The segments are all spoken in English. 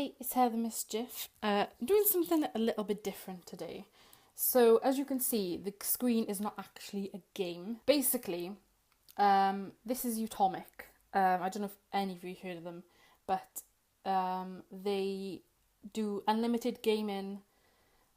Hey, it's Heather Mischief. Doing something a little bit different today. So, as you can see, the screen is not actually a game. Basically, this is Utomik. I don't know if any of you heard of them, but they do unlimited gaming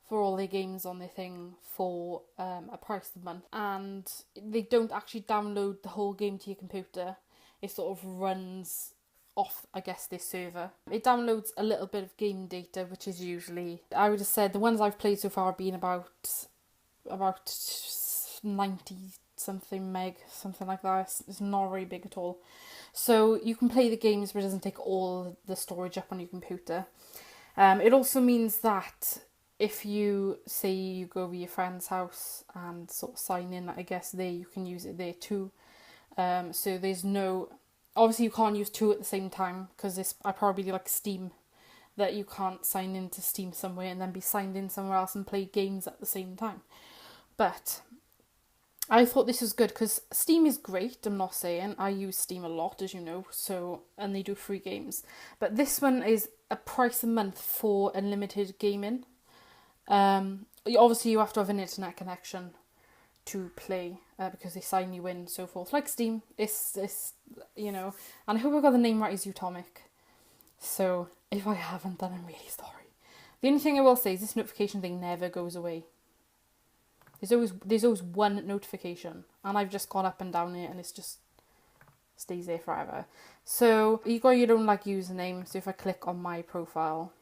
for all their games on their thing for a price a month. And they don't actually download the whole game to your computer. It sort of runs off, I guess, this server. It downloads a little bit of game data, which is usually, I would have said, the ones I've played so far have been about 90 something meg, something like that. It's not very big at all. So you can play the games, but it doesn't take all the storage up on your computer. It also means that if you say you go over your friend's house and sort of sign in, I guess there you can use it there too. So there's no, obviously you can't use two at the same time because it's probably like Steam, that you can't sign into Steam somewhere and then be signed in somewhere else and play games at the same time. But I thought this was good because Steam is great, I'm not saying. I use Steam a lot, as you know, and they do free games. But this one is a price a month for unlimited gaming. Obviously you have to have an internet connection to play because they sign you in and so forth. Like Steam, it's and I hope I got the name right, is Utomik. So if I haven't, then I'm really sorry. The only thing I will say is this notification thing never goes away. There's always one notification, and I've just gone up and down it, and it's just stays there forever. So you got your own like username. So if I click on my profile,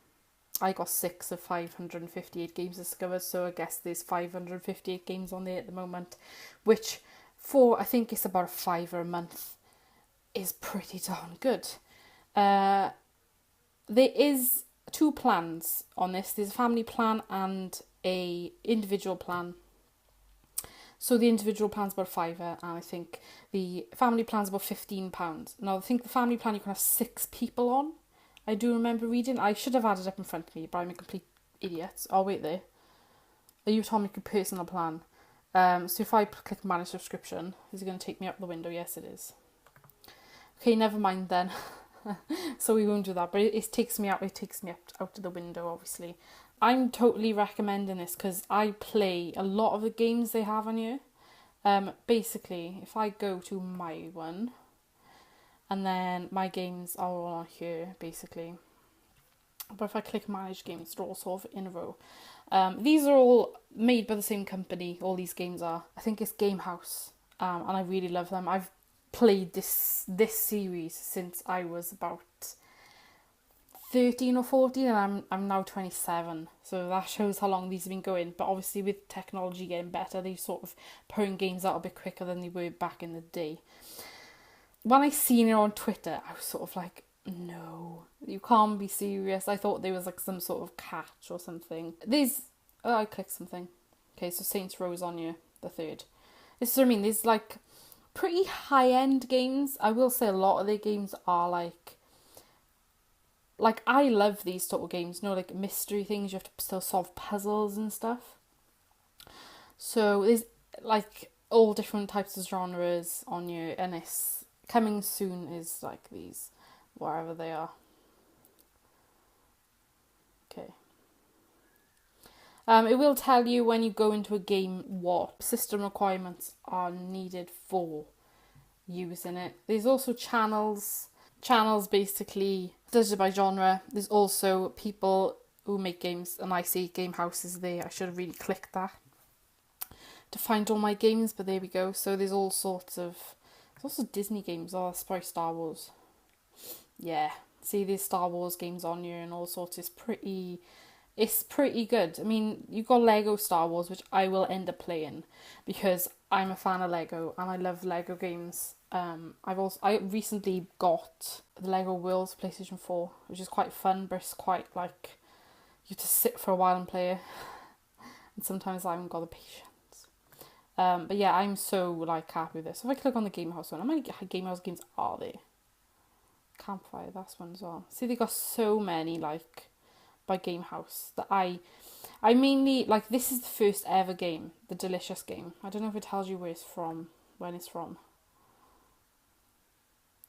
I got 6 of 558 games discovered, so I guess there's 558 games on there at the moment, which for, I think it's about £5 a month, is pretty darn good. There is 2 plans on this. There's a family plan and a individual plan. So the individual plan's about £5, and I think the family plan's about £15. Now I think the family plan you can have 6 people on. I do remember reading. I should have had it up in front of me, but I'm a complete idiot. Oh, wait there. A Utomik personal plan. So if I click manage subscription, is it going to take me out the window? Yes, it is. Okay, never mind then. So we won't do that. But it takes me out. It takes me out of the window, obviously. I'm totally recommending this because I play a lot of the games they have on here. Basically, if I go to my one, and then my games are all on here, basically. But if I click manage games, they're all sort of in a row. These are all made by the same company, all these games are. I think it's Game House, and I really love them. I've played this series since I was about 13 or 14, and I'm now 27. So that shows how long these have been going. But obviously with technology getting better, they sort of putting games out a bit quicker than they were back in the day. When I seen it on Twitter, I was sort of like, no, you can't be serious. I thought there was like some sort of catch or something. I clicked something. Okay, so Saints Row is on you, the 3rd. This is what I mean, there's like pretty high-end games. I will say a lot of their games are like I love these sort of games, like mystery things, you have to still solve puzzles and stuff. So there's like all different types of genres on you, and it's coming soon is like these, wherever they are. Okay. It will tell you when you go into a game what system requirements are needed for using it. There's also channels. Channels basically divided by genre. There's also people who make games, and I see Game Houses there. I should have really clicked that to find all my games, but there we go. So there's all sorts of, there's also Disney games. Oh, that's probably Star Wars. Yeah, see, there's Star Wars games on here and all sorts. It's pretty good. I mean, you've got Lego Star Wars, which I will end up playing because I'm a fan of Lego and I love Lego games. I recently got the Lego Worlds PlayStation 4, which is quite fun, but it's quite like you have to sit for a while and play it, and sometimes I haven't got the patience. But yeah, I'm so like happy with this. So if I click on the Game House one, how many Game House games are there? Campfire, that's one as well. See, they got so many like by Game House that I mainly like. This is the first ever game, the Delicious game. I don't know if it tells you where it's from, when it's from.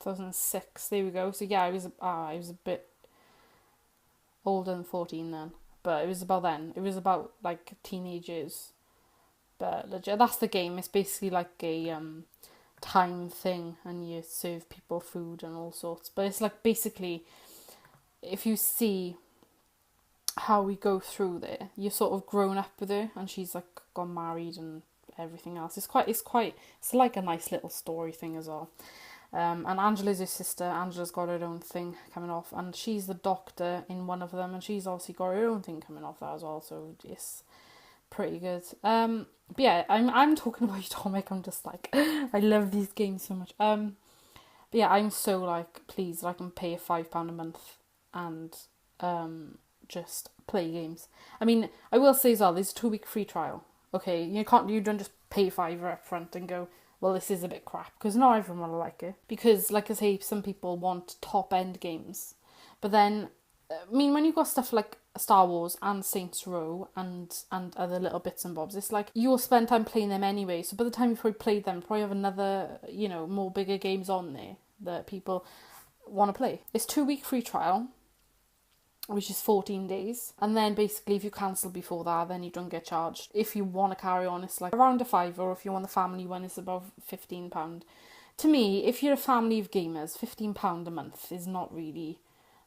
2006. There we go. So yeah, I was a bit older than 14 then. But it was about then. It was about like teenagers. But legit, that's the game. It's basically like a time thing, and you serve people food and all sorts. But it's like basically, if you see how we go through there, you're sort of grown up with her, and she's like gone married and everything else. It's like a nice little story thing as well. And Angela's her sister. Angela's got her own thing coming off, and she's the doctor in one of them, and she's obviously got her own thing coming off that as well. So it's pretty good. But yeah, I'm talking about Utomik. I'm just like, I love these games so much. But yeah, I'm so like pleased that I can pay £5 a month and just play games. I mean, I will say as well, there's a 2-week free trial. Okay, you don't just pay £5 up front and go, well, this is a bit crap, because not everyone will like it. Because, like I say, some people want top-end games. But then, I mean, when you've got stuff like Star Wars and Saints Row and other little bits and bobs, it's like, you'll spend time playing them anyway, so by the time you've probably played them, probably have another, more bigger games on there that people want to play. It's 2-week free trial, which is 14 days. And then basically if you cancel before that, then you don't get charged. If you want to carry on, it's like around a £5, or if you want the family one, it's about £15. To me, if you're a family of gamers, £15 a month is not really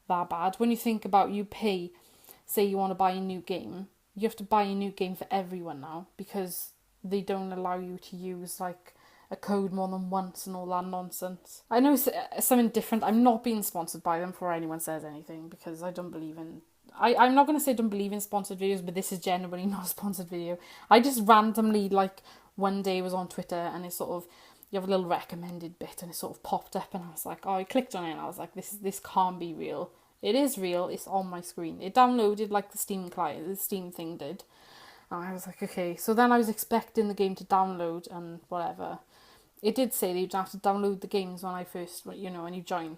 that bad. When you think about, you pay, say you want to buy a new game, you have to buy a new game for everyone now, because they don't allow you to use like a code more than once and all that nonsense. I know it's something different. I'm not being sponsored by them before anyone says anything, because I don't believe in... I'm not going to say I don't believe in sponsored videos, but this is genuinely not a sponsored video. I just randomly, like, one day was on Twitter, and it's sort of, you have a little recommended bit, and it sort of popped up, and I was like, oh, I clicked on it, and I was like, this can't be real. It is real. It's on my screen. It downloaded like the Steam client, the Steam thing did. And I was like, okay. So then I was expecting the game to download and whatever. It did say that you'd have to download the games when I first, when you join.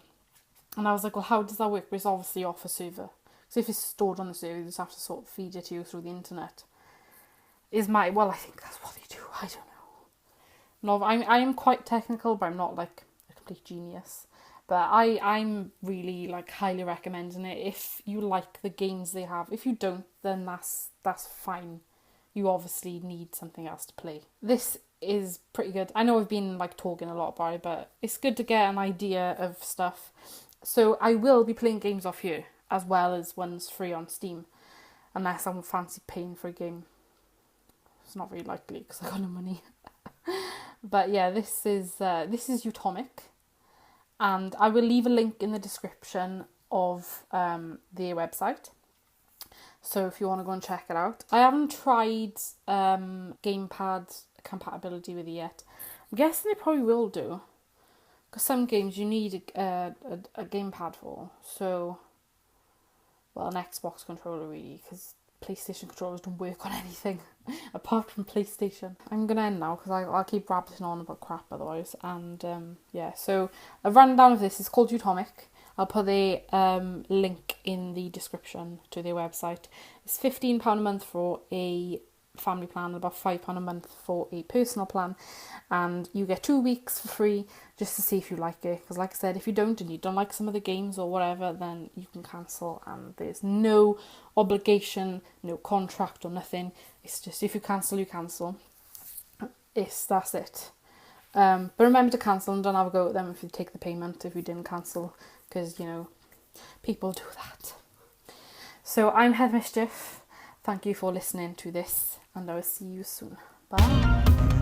And I was like, well, how does that work? But it's obviously off a server. So if it's stored on the server, you just have to sort of feed it to you through the internet. I think that's what they do. I don't know. No, I am quite technical, but I'm not like a complete genius. But I'm really like highly recommending it if you like the games they have. If you don't, then that's fine. You obviously need something else to play. This is pretty good. I know I've been like talking a lot about it, but it's good to get an idea of stuff. So I will be playing games off here, as well as ones free on Steam, unless I fancy paying for a game. It's not very likely because I got no money. But yeah, this is Utomik, and I will leave a link in the description of their website. So if you want to go and check it out. I haven't tried gamepad compatibility with it yet. I'm guessing they probably will do, because some games you need a gamepad for. So, well, an Xbox controller really, because PlayStation controllers don't work on anything apart from PlayStation. I'm gonna end now because I'll keep rabbiting on about crap otherwise. And yeah, so a rundown of this is called Utomik. I'll put the link in the description to their website. It's £15 a month for a family plan, and about £5 a month for a personal plan, and you get 2 weeks for free just to see if you like it, because like I said, if you don't and you don't like some of the games or whatever, then you can cancel, and there's no obligation, no contract or nothing. It's just if you cancel, you cancel. That's it. But remember to cancel, and don't have a go at them if you take the payment if you didn't cancel, because people do that. So I'm Head Mischief. Thank you for listening to this, and I will see you soon. Bye.